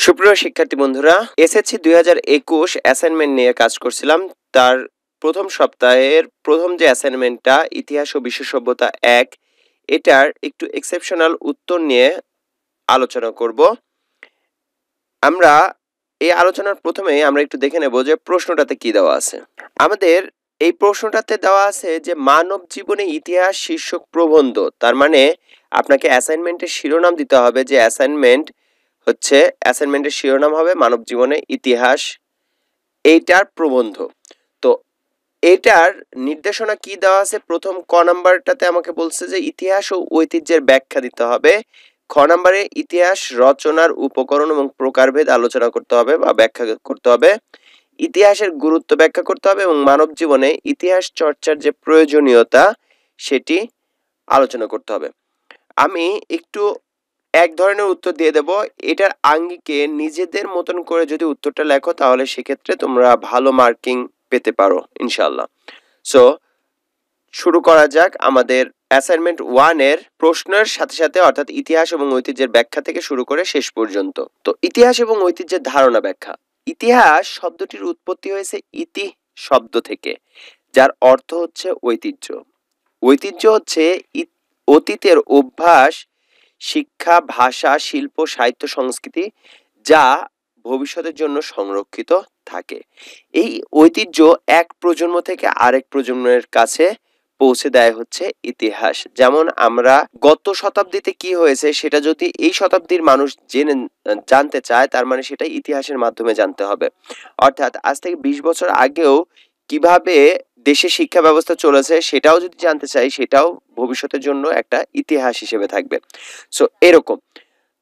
সুপ্রিয় শিক্ষার্থী বন্ধুরা, এসএসসি 2021 অ্যাসাইনমেন্ট নিয়ে কাজ করছিলাম। তার প্রথম সপ্তাহের প্রথম যে অ্যাসাইনমেন্টটা ইতিহাস ও বিশ্ব সভ্যতা 1, এটার একটু এক্সেপশনাল উত্তর নিয়ে আলোচনা করব। আমরা এই আলোচনার প্রথমেই আমরা একটু দেখে নেব যে প্রশ্নটাতে কি দেওয়া আছে। আমাদের এই প্রশ্নটাতে দেওয়া আছে যে মানব জীবনে ইতিহাস শীর্ষক প্রবন্ধ। তার মানে আপনাকে অ্যাসাইনমেন্টের শিরোনাম দিতে হবে, যে অ্যাসাইনমেন্টের শিরোনাম হবে মানব জীবনে ইতিহাস, এইটার প্রবন্ধ। তো এটার নির্দেশনা কি দেওয়া আছে? প্রথম ক নাম্বারটাতে আমাকে বলছে যে ইতিহাস ও ঐতিহ্যের ব্যাখ্যা দিতে হবে। খ নাম্বারে ইতিহাস রচনার উপকরণ এবং প্রকারভেদ আলোচনা করতে হবে বা ব্যাখ্যা করতে হবে। ইতিহাসের গুরুত্ব ব্যাখ্যা করতে হবে এবং মানব জীবনে ইতিহাস চর্চার যে প্রয়োজনীয়তা সেটি আলোচনা করতে হবে। আমি একটু এক ধরনের উত্তর দিয়ে দেব। এটার আঙ্গিকে নিজেদের মতন করে যদি উত্তরটা লেখো তাহলে সেক্ষেত্রে তোমরা ভালো মার্কিং পেতে পারো ইনশাআল্লাহ। সো শুরু করা যাক আমাদের অ্যাসাইনমেন্ট 1 এর প্রশ্নের সাথে সাথে, অর্থাৎ ইতিহাস এবং ঐতিহ্যের ব্যাখ্যা থেকে শুরু করে শেষ পর্যন্ত। তো ইতিহাস এবং ঐতিহ্যের ধারণা ব্যাখ্যা। ইতিহাস শব্দটির উৎপত্তি হয়েছে ইতি শব্দ থেকে, যার অর্থ হচ্ছে ঐতিহ্য। ঐতিহ্য হচ্ছে অতীতের অভ্যাস, শিক্ষা, ভাষা, শিল্প, সাহিত্য, সংস্কৃতি যা ভবিষ্যতের জন্য সংরক্ষিত থাকে। এই ঐতিহ্য এক প্রজন্ম থেকে আরেক প্রজন্মের কাছে পৌঁছে দেয় হচ্ছে ইতিহাস। যেমন আমরা গত শতাব্দীতে কি হয়েছে সেটা যদি এই শতাব্দীর মানুষ জানতে চায়, তার মানে সেটা ইতিহাসের মাধ্যমে জানতে হবে। অর্থাৎ আজ থেকে 20 বছর আগেও কিভাবে দেশে শিক্ষা ব্যবস্থা চলেছে সেটাও যদি জানতে চাই, সেটাও ভবিষ্যতের জন্য একটা ইতিহাস হিসেবে থাকবে। সো এরকম।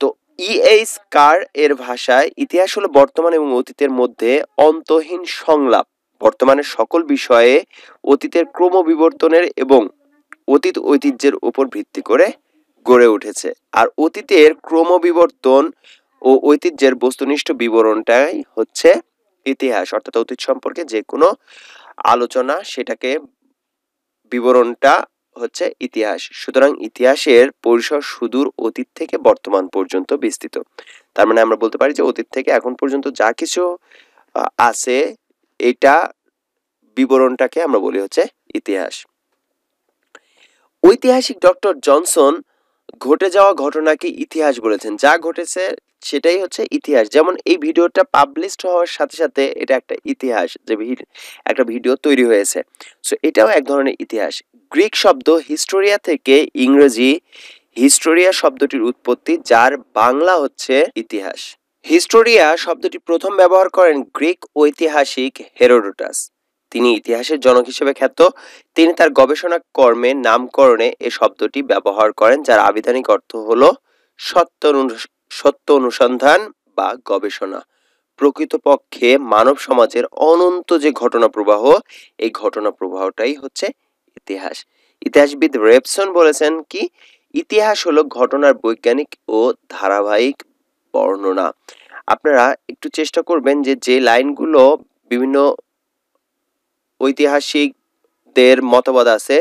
তো E.H. কার এর ভাষায় ইতিহাস হলো বর্তমান এবং অতীতের মধ্যে অন্তহীন সংলাপ। বর্তমানের সকল বিষয়ে অতীতের ক্রমবিবর্তনের এবং অতীত ঐতিহ্যের উপর ভিত্তি করে গড়ে উঠেছে। আর অতীতের ক্রমবিবর্তন ও ঐতিহ্যের বস্তুনিষ্ঠ বিবরণটাই হচ্ছে ইতিহাস। অর্থাৎ অতীত সম্পর্কে যে কোনো আলোচনা, সেটাকে বিবরণটা হচ্ছে ইতিহাস। সুতরাং ইতিহাসের পরিসর সুদূর অতীত থেকে বর্তমান পর্যন্ত বিস্তৃত। তার মানে আমরা বলতে পারি যে অতীত থেকে এখন পর্যন্ত যা কিছু আছে, এটা বিবরণটাকে আমরা বলি হচ্ছে ইতিহাস। ঐতিহাসিক ডক্টর জনসন ঘটে যাওয়া ঘটনাকে ইতিহাস বলেছেন। যা ঘটেছে সেটাই হচ্ছে ইতিহাস। যেমন এই ভিডিওটা পাবলিশড হওয়ার সাথে সাথে এটা একটা ইতিহাস, যে একটা ভিডিও তৈরি হয়েছে। সো এটাও এক ধরনের ইতিহাস। গ্রিক শব্দ হিস্টোরিয়া থেকে ইংরেজি হিস্টোরিয়া শব্দটির উৎপত্তি, যার বাংলা হচ্ছে ইতিহাস। হিস্টোরিয়া শব্দটি প্রথম ব্যবহার করেন গ্রিক ঐতিহাসিক হেরোডোটাস। তিনি ইতিহাসের জনক হিসেবে খ্যাত। তিনি তার গবেষণা কর্মে নামকরণে এ শব্দটি ব্যবহার করেন, যার আবিধানিক অর্থ হলো সত্য অনুসন্ধান বা গবেষণা। প্রকৃতপক্ষে মানব সমাজের অনন্ত যে ঘটনা প্রবাহ, এই ঘটনা প্রবাহটাই হচ্ছে ইতিহাস। ইতিহাসবিদ রেবসন বলেছেন কি, ইতিহাস হলো ঘটনার বৈজ্ঞানিক ও ধারাবাহিক বর্ণনা। আপনারা একটু চেষ্টা করবেন যে লাইনগুলো বিভিন্ন ঐতিহাসিকদের মতবাদ আছে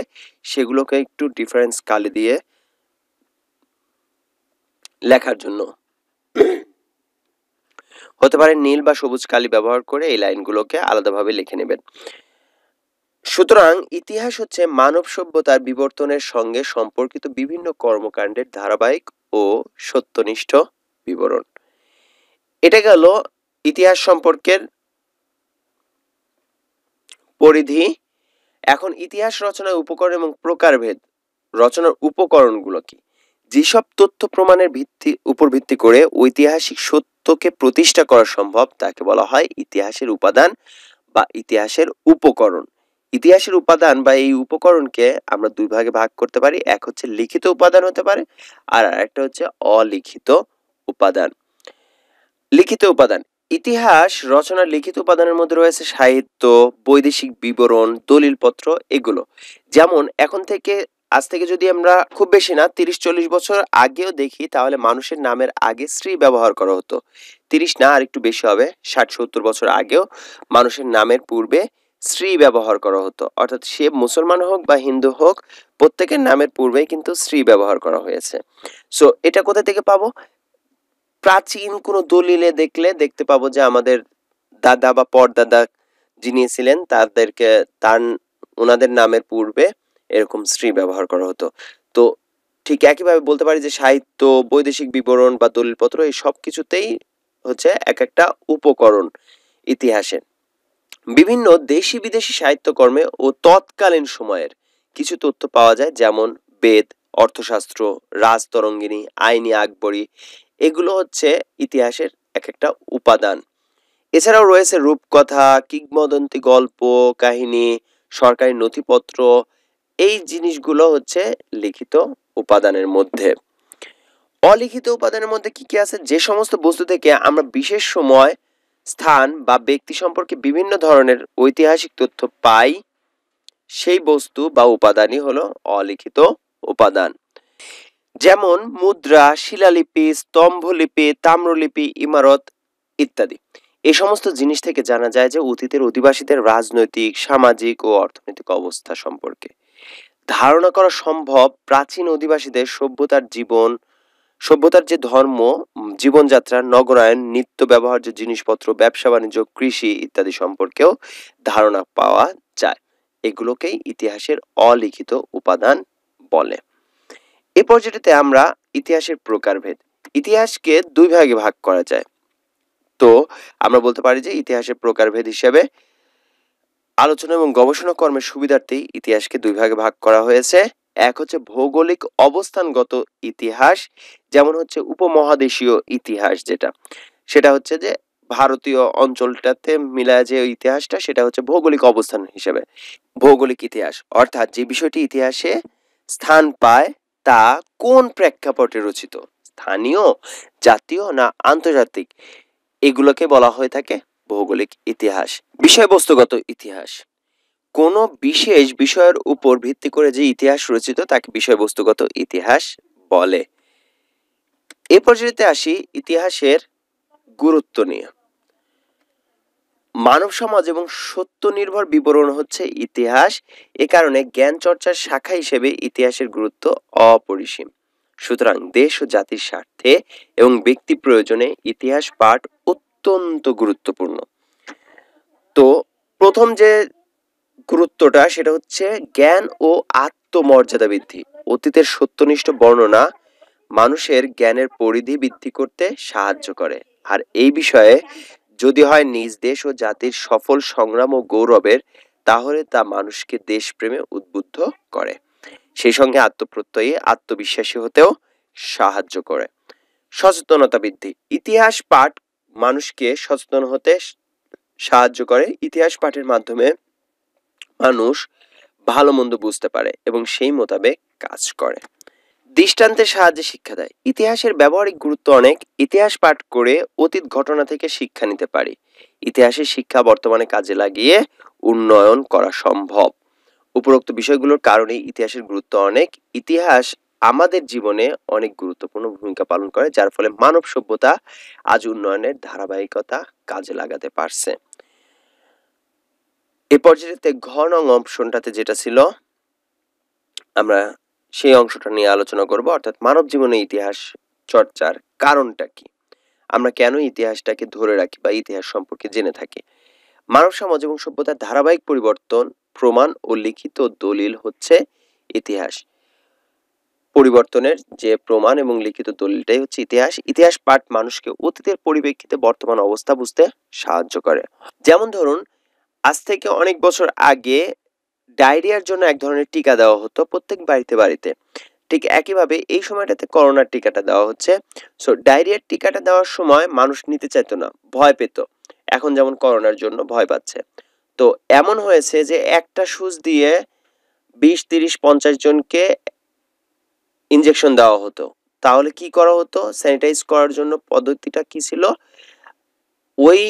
সেগুলোকে একটু ডিফারেন্স কালি দিয়ে লেখার জন্য। হতে পারে নীল বা সবুজ কালি ব্যবহার করে এই লাইনগুলোকে আলাদাভাবে লিখে নেবেন। সুতরাং ইতিহাস হচ্ছে মানব সভ্যতার বিবর্তনের সঙ্গে সম্পর্কিত বিভিন্ন কর্মকাণ্ডের ধারাবাহিক ও সত্যনিষ্ঠ বিবরণ। এটা গেল ইতিহাস সম্পর্কের পরিধি। এখন ইতিহাস রচনার উপকরণ এবং প্রকারভেদ। রচনার উপকরণগুলো কি? যেসব তথ্য প্রমাণের উপর ভিত্তি করে ঐতিহাসিক সত্যকে প্রতিষ্ঠা করা সম্ভব তাকে বলা হয় ইতিহাসের উপাদান বা ইতিহাসের উপকরণ। ইতিহাসের উপাদান বা এই উপকরণকে আমরা দুই ভাগে ভাগ করতে পারি। এক হচ্ছে লিখিত উপাদান হতে পারে, আর আরেকটা হচ্ছে অলিখিত উপাদান। লিখিত উপাদান। ইতিহাস রচনার লিখিত উপাদানের মধ্যে রয়েছে সাহিত্য, বৈদেশিক বিবরণ, দলিলপত্র, এগুলো। যেমন আজ থেকে যদি আমরা খুব বেশি না 30-40 বছর আগেও দেখি, তাহলে মানুষের নামের আগে শ্রী ব্যবহার করা হতো। 30 না, আর একটু বেশি হবে, 60-70 বছর আগেও মানুষের নামের পূর্বে শ্রী ব্যবহার করা হতো। অর্থাৎ সে মুসলমান হোক বা হিন্দু হোক, প্রত্যেকের নামের পূর্বেই কিন্তু শ্রী ব্যবহার করা হয়েছে। সো এটা কোথা থেকে পাবো? প্রাচীন কোনো দলিলে দেখতে পাবো যে আমাদের দাদা বা পরদাদা যিনি ছিলেন তার ওনাদের নামের পূর্বে এরকম শ্রী ব্যবহার করা হতো। তো ঠিক একইভাবে বলতে পারি যে সাহিত্য, বৈদেশিক বিবরণ বা দলিলপত্র এই সব কিছুতেই হচ্ছে এক একটা উপকরণ ইতিহাসের। বিভিন্ন দেশি বিদেশি সাহিত্যকর্মে ও তৎকালীন সময়ের কিছু তথ্য পাওয়া যায়, যেমন বেদ, অর্থশাস্ত্র, রাজতরঙ্গিনী, আইনি আকবরী, এগুলো হচ্ছে ইতিহাসের এক একটা উপাদান। এছাড়াও রয়েছে রূপকথা, কিংবদন্তি, গল্প কাহিনী, সরকারি নথিপত্র, এই জিনিসগুলো হচ্ছে লিখিত উপাদানের মধ্যে। অলিখিত উপাদানের মধ্যে কি কি আছে? যে সমস্ত বস্তু থেকে আমরা বিশেষ সময়, স্থান বা ব্যক্তি সম্পর্কে বিভিন্ন ধরনের ঐতিহাসিক তথ্য পাই, সেই বস্তু বা উপাদানই হলো অলিখিত উপাদান। যেমন মুদ্রা, শিলালিপি, স্তম্ভলিপি, তাম্রলিপি, ইমারত ইত্যাদি। এই সমস্ত জিনিস থেকে জানা যায় যে অতীতের অধিবাসীদের রাজনৈতিক, সামাজিক ও অর্থনৈতিক অবস্থা সম্পর্কে ধারণা করা সম্ভব। প্রাচীন অধিবাসীদের সভ্যতার যে ধর্ম, জীবনযাত্রা, নগরায়ন, নিত্য ব্যবহার্য জিনিসপত্র, ব্যবসা বাণিজ্য, কৃষি ইত্যাদি সম্পর্কেও ধারণা পাওয়া যায়। এগুলোকেই ইতিহাসের অলিখিত উপাদান বলে। এই পর্যায়টিতে আমরা ইতিহাসের প্রকারভেদ। ইতিহাসকে দুই ভাগে ভাগ করা যায়। তো আমরা বলতে পারি যে ইতিহাসের প্রকারভেদ হিসেবে আলোচনা এবং গবেষণা কর্মের সুবিধার্থে ইতিহাসকে দুই ভাগে ভাগ করা হয়েছে। এক হচ্ছে ভৌগোলিক অবস্থানগত ইতিহাস, যেমন হচ্ছে উপমহাদেশীয় ইতিহাস, সেটা হচ্ছে যে ভারতীয় অঞ্চলটাতে মিলায় যে ইতিহাসটা, সেটা হচ্ছে ভৌগোলিক অবস্থান হিসেবে ভৌগোলিক ইতিহাস। অর্থাৎ যে বিষয়টি ইতিহাসে স্থান পায় তা কোন প্রেক্ষাপটে রচিত, স্থানীয়, জাতীয় না আন্তর্জাতিক, এগুলোকে বলা হয়ে থাকে ভৌগোলিক ইতিহাস। বিষয়বস্তুগত ইতিহাস, কোন বিশেষ বিষয়ের উপর ভিত্তি করে যে ইতিহাস রচিত তাকে বিষয়বস্তুগত ইতিহাস বলে। এ পর্যায়ে আসি ইতিহাসের গুরুত্ব নিয়ে। মানব সমাজ এবং সত্য নির্ভর বিবরণ হচ্ছে ইতিহাস। এ কারণে জ্ঞান চর্চার শাখা হিসেবে ইতিহাসের গুরুত্ব অপরিসীম। সুতরাং দেশ ও জাতির স্বার্থে এবং ব্যক্তি প্রয়োজনে ইতিহাস পাঠ অত্যন্ত গুরুত্বপূর্ণ। তো প্রথম যে গুরুত্বটা সেটা হচ্ছে জ্ঞান ও আত্মমর্যাদা বৃদ্ধি। অতীতের সত্যনিষ্ঠ বর্ণনা মানুষের জ্ঞানের পরিধি বৃদ্ধি করতে সাহায্য করে। আর এই বিষয়ে যদি হয় নিজ দেশ ও জাতির সফল সংগ্রাম ও গৌরবের, তাহলে তা মানুষকে দেশপ্রেমে উদ্বুদ্ধ করে, সেই সঙ্গে আত্মপ্রত্যয়ী, আত্মবিশ্বাসী হতেও সাহায্য করে। সচেতনতা বৃদ্ধি, ইতিহাস পাঠ মানুষকে সচেতন হতে সাহায্য করে। ইতিহাস পাঠের মাধ্যমে মানুষ ভালো মন্দ বুঝতে পারে এবং সেই মোতাবেক কাজ করে। দৃষ্টান্তের সাহায্যে শিক্ষা দেয়, ইতিহাসের ব্যবহারিক গুরুত্ব অনেক। ইতিহাস পাঠ করে অতীত ঘটনা থেকে শিক্ষা নিতে পারি। ইতিহাসের শিক্ষা বর্তমানে কাজে লাগিয়ে উন্নয়ন করা সম্ভব। উপরোক্ত বিষয়গুলোর কারণে ইতিহাসের গুরুত্ব অনেক। ইতিহাস আমাদের জীবনে অনেক গুরুত্বপূর্ণ ভূমিকা পালন করে, যার ফলে মানব সভ্যতা আজ উন্নয়নের ধারাবাহিকতা কাজে লাগাতে পারছে। এ পর্যায়ে ঘ নং অপশনটাতে যেটা ছিল, আমরা সেই অংশটা নিয়ে আলোচনা করব, অর্থাৎ মানব জীবনে ইতিহাস চর্চার কারণটা কি, আমরা কেন ইতিহাসটাকে ধরে রাখি বা ইতিহাস সম্পর্কে জেনে থাকি। মানব সমাজ এবং সভ্যতার ধারাবাহিক পরিবর্তন, প্রমাণ ও লিখিত দলিল হচ্ছে ইতিহাস। পরিবর্তনের যে প্রমাণ এবং লিখিত দলিলটাই হচ্ছে ইতিহাস। ইতিহাস পাঠ মানুষকে অতীতের পরিপ্রেক্ষিতে বর্তমান অবস্থা বুঝতে সাহায্য করে। যেমন ধরুন, আজ থেকে অনেক বছর আগে ডায়রিয়ার জন্য এক ধরনের টিকা দেওয়া হতো প্রত্যেক বাড়িতে বাড়িতে। ঠিক একইভাবে এই সময়টাতে করোনার টিকাটা দেওয়া হচ্ছে। সো ডায়রিয়ার টিকাটা দেওয়ার সময় মানুষ নিতে চাইতো না, ভয় পেত। এখন যেমন করোনার জন্য ভয় পাচ্ছে। তো এমন হয়েছে যে একটা সুচ দিয়ে 20, 30, 50 জনকে ইনজেকশন দেওয়া হতো। তাহলে কি করা হতো? স্যানিটাইজ করার জন্য পদ্ধতিটা কি ছিল? ওই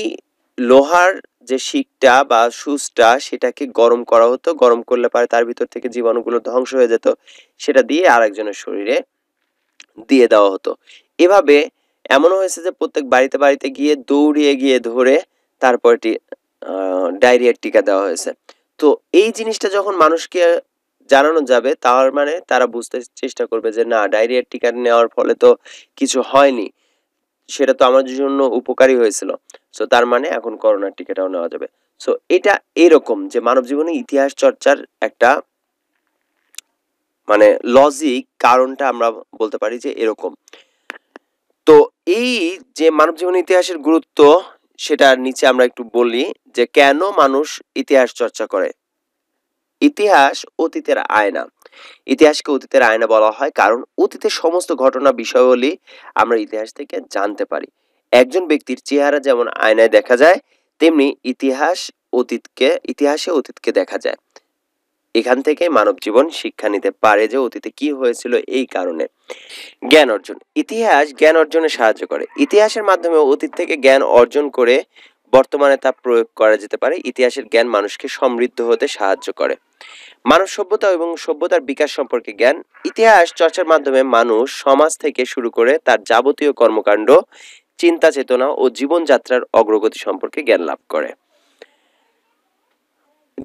লোহার যে শিকটা বা সুচটা, সেটাকে গরম করা হতো। গরম করলে পারে তার ভিতর থেকে জীবাণুগুলো ধ্বংস হয়ে যেত। সেটা দিয়ে আরেকজনের শরীরে দিয়ে দেওয়া হতো। এভাবে এমনও হয়েছে যে প্রত্যেক বাড়িতে বাড়িতে গিয়ে দৌড়িয়ে গিয়ে ধরে তারপর ডায়রিয়ার টিকা দেওয়া হয়েছে। তো এই জিনিসটা যখন মানুষকে জানানো যাবে, তার মানে তারা বুঝতে চেষ্টা করবে যে না, ডায়রিয়ার টিকা নেওয়ার ফলে তো কিছু হয়নি। সেটা তো আমাদের জন্য উপকারী হয়েছিল। সো তার মানে এখন করোনার টিকাটাও নেওয়া যাবে। সো এটা এরকম যে মানব জীবনে ইতিহাস চর্চার একটা মানে লজিক কারণটা আমরা বলতে পারি যে এরকম। তো এই যে মানব জীবনে ইতিহাসের গুরুত্ব সেটার নিচে আমরা একটু বলি যে কেন মানুষ ইতিহাস চর্চা করে। ইতিহাস অতীতের আয়না। ইতিহাসকে অতীতের আয়না বলা হয় কারণ অতীতের সমস্ত ঘটনা বিষয়াবলী আমরা ইতিহাস থেকে জানতে পারি। একজন ব্যক্তির চেহারা যেমন আয়নায় দেখা যায়, তেমনি ইতিহাসে অতীতকে দেখা যায়। এখান থেকে মানব জীবন শিক্ষা নিতে পারে যে অতীতে কি হয়েছিল এই কারণে। জ্ঞান অর্জন। ইতিহাস জ্ঞান অর্জনে সাহায্য করে। ইতিহাসের মাধ্যমে অতীত থেকে জ্ঞান অর্জন করে বর্তমানে তা প্রয়োগ করা যেতে পারে। ইতিহাসের জ্ঞান মানুষকে সমৃদ্ধ হতে সাহায্য করে। মানব সভ্যতা এবং সভ্যতার বিকাশ সম্পর্কে জ্ঞান। ইতিহাস চর্চার মাধ্যমে মানুষ সমাজ থেকে শুরু করে তার যাবতীয় কর্মকাণ্ড, চিন্তা চেতনা ও জীবনযাত্রার অগ্রগতি সম্পর্কে জ্ঞান লাভ করে।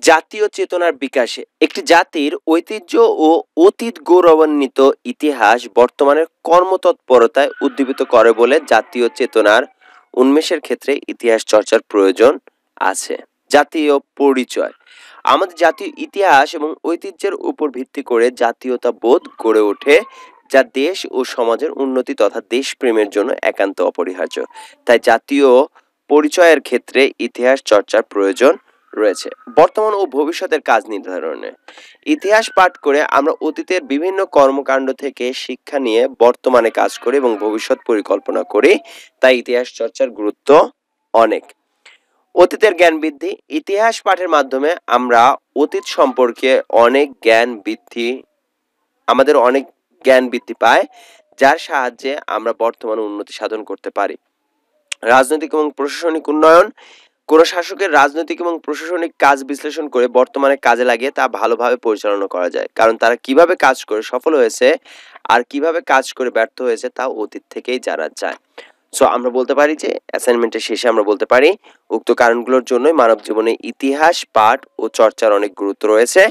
জাতীয় চেতনার বিকাশে। একটি জাতির ঐতিহ্য ও অতীত গৌরবান্বিত ইতিহাস বর্তমানের কর্মতৎপরতায় উদ্দীপিত করে বলে জাতীয় চেতনার উন্মেষের ক্ষেত্রে ইতিহাস চর্চার প্রয়োজন আছে। জাতীয় পরিচয়। আমাদের জাতীয় ইতিহাস এবং ঐতিহ্যের উপর ভিত্তি করে জাতীয়তা বোধ গড়ে ওঠে, যা দেশ ও সমাজের উন্নতি তথা দেশপ্রেমের জন্য একান্ত অপরিহার্য। তাই জাতীয় পরিচয়ের ক্ষেত্রে ইতিহাস চর্চার প্রয়োজন রয়েছে। বর্তমান ও ভবিষ্যতের কাজ নির্ধারণে। ইতিহাস পাঠ করে আমরা অতীতের বিভিন্ন কর্মকাণ্ড থেকে শিক্ষা নিয়ে বর্তমানে কাজ করি এবং ভবিষ্যৎ পরিকল্পনা করি। তাই ইতিহাস চর্চার গুরুত্ব অনেক। অতীতের জ্ঞান বৃদ্ধি। ইতিহাস পাঠের মাধ্যমে আমরা অতীত সম্পর্কে আমাদের অনেক জ্ঞান বৃদ্ধি পায়, যার সাহায্যে আমরা বর্তমানে উন্নতি সাধন করতে পারি। রাজনৈতিক এবং প্রশাসনিক উন্নয়ন। কোন শাসকের রাজনৈতিক এবং প্রশাসনিক কাজ বিশ্লেষণ করে বর্তমানে কাজে লাগিয়ে তা ভালোভাবে পরিচালনা করা যায়, কারণ তারা কিভাবে কাজ করে সফল হয়েছে আর কিভাবে কাজ করে ব্যর্থ হয়েছে তা অতীত থেকেই জানা যায়। সো আমরা বলতে পারি যে অ্যাসাইনমেন্টের শেষে আমরা বলতে পারি উক্ত কারণগুলোর জন্যই মানব জীবনে ইতিহাস পাঠ ও চর্চার অনেক গুরুত্ব রয়েছে।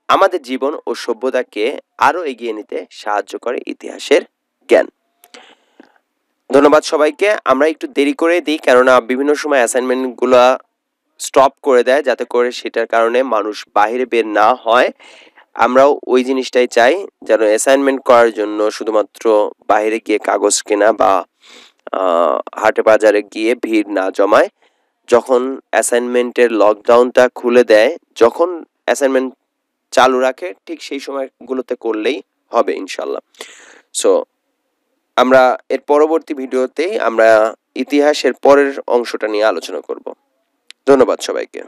আমাদের জীবন ও সভ্যতাকে আরো এগিয়ে নিতে সাহায্য করে ইতিহাসের জ্ঞান। ধন্যবাদ সবাইকে। আমরা একটু দেরি করে দিই, কেননা বিভিন্ন সময় অ্যাসাইনমেন্টগুলো স্টপ করে দেয়, যাতে করে সেটার কারণে মানুষ বাইরে বের না হয়। আমরাও ওই জিনিসটাই চাই, যেন অ্যাসাইনমেন্ট করার জন্য শুধুমাত্র বাইরে গিয়ে কাগজ কেনা বা হাটে বাজারে গিয়ে ভিড় না জমায়। যখন অ্যাসাইনমেন্টের লকডাউনটা খুলে দেয়, যখন অ্যাসাইনমেন্ট চালু রাখে, ঠিক সেই সময়গুলোতে করলেই হবে ইনশাল্লাহ। সো আমরা এর পরবর্তী ভিডিওতেই আমরা ইতিহাসের পরের অংশটা নিয়ে আলোচনা করব। ধন্যবাদ সবাইকে।